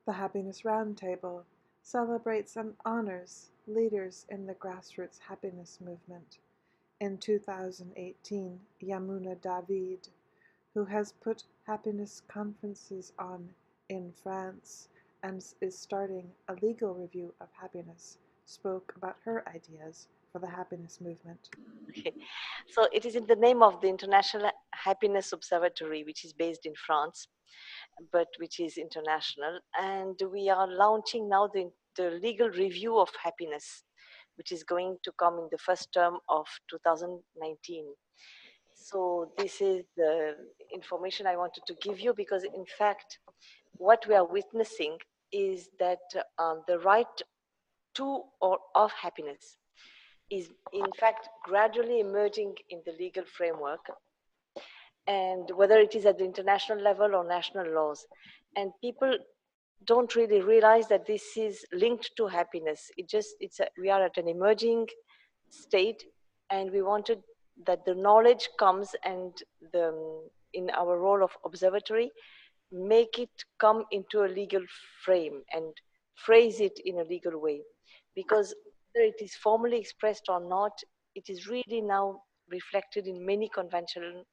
The Happiness Roundtable celebrates and honors leaders in the grassroots happiness movement. In 2018, Yamouna David, who has put happiness conferences on in France and is starting a legal review of happiness, spoke about her ideas for the happiness movement. Okay. So it is in the name of the International Happiness Observatory, which is based in France, but which is international. And we are launching now the legal review of happiness, which is going to come in the first term of 2019. So this is the information I wanted to give you because, in fact, what we are witnessing is that the right to or of happiness is in fact gradually emerging in the legal framework, and whether it is at the international level or national laws, and people don't really realize that this is linked to happiness. We are at an emerging state, and we wanted that the knowledge comes, and the in our role of observatory, make it come into a legal frame and phrase it in a legal way, because whether it is formally expressed or not, it is really now reflected in many conventional,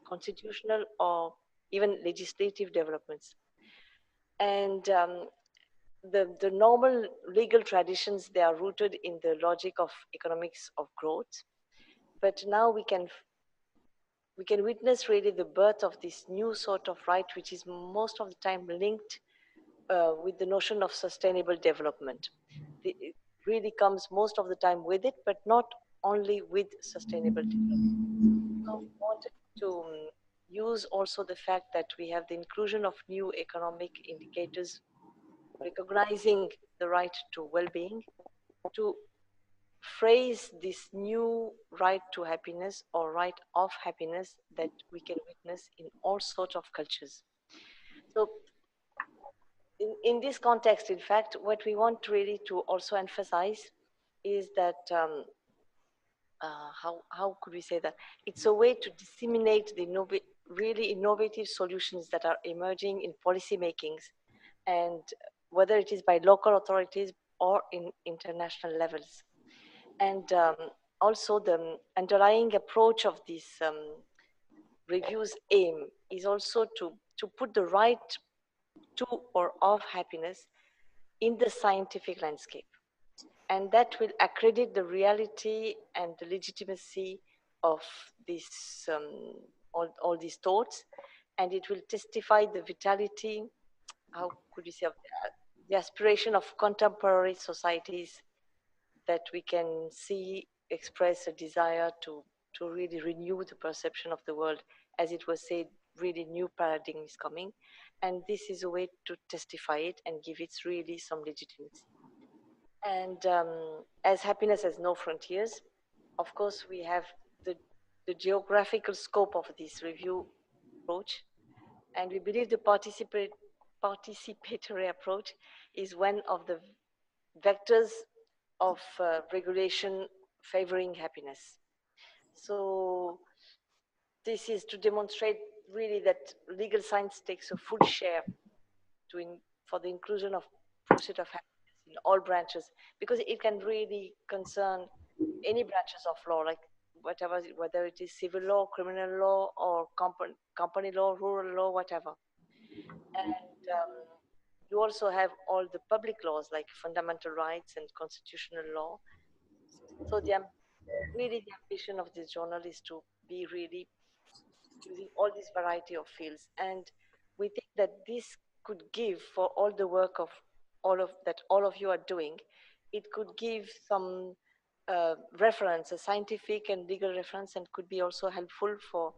constitutional, or even legislative developments. And the normal legal traditions, they are rooted in the logic of economics of growth, but now we can witness really the birth of this new sort of right, which is most of the time linked with the notion of sustainable development. It really comes most of the time with it, but not only with sustainable development. So we wanted to use also the fact that we have the inclusion of new economic indicators recognizing the right to well-being, to phrase this new right to happiness or right of happiness that we can witness in all sorts of cultures. So in this context, in fact, what we want really to also emphasize is that how could we say that it's a way to disseminate the really innovative solutions that are emerging in policy makings, and whether it is by local authorities or in international levels. And also the underlying approach of this review's aim is also to put the right to or of happiness in the scientific landscape. And that will accredit the reality and the legitimacy of this, all these thoughts, and it will testify the vitality, how could we say, of the aspiration of contemporary societies, that we can see express a desire to really renew the perception of the world. As it was said, really new paradigm is coming, and this is a way to testify it and give it really some legitimacy. And as happiness has no frontiers, of course, we have the geographical scope of this review approach, and we believe the participatory approach is one of the vectors of regulation favoring happiness. So this is to demonstrate really that legal science takes a full share for the inclusion of pursuit of happiness in all branches, because it can really concern any branches of law, like whatever, whether it is civil law, criminal law, or company law, rural law, whatever. And you also have all the public laws like fundamental rights and constitutional law. So really the ambition of this journal is to be really using all this variety of fields, and we think that this could give, for all the work of all of you are doing, it could give some reference, a scientific and legal reference, and could be also helpful for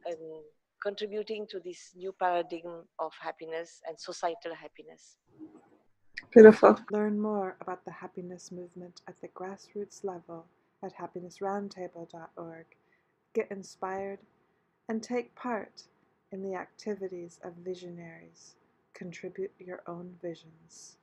um, contributing to this new paradigm of happiness and societal happiness. Beautiful. Learn more about the happiness movement at the grassroots level at happinessroundtable.org. Get inspired and take part in the activities of visionaries. Contribute your own visions.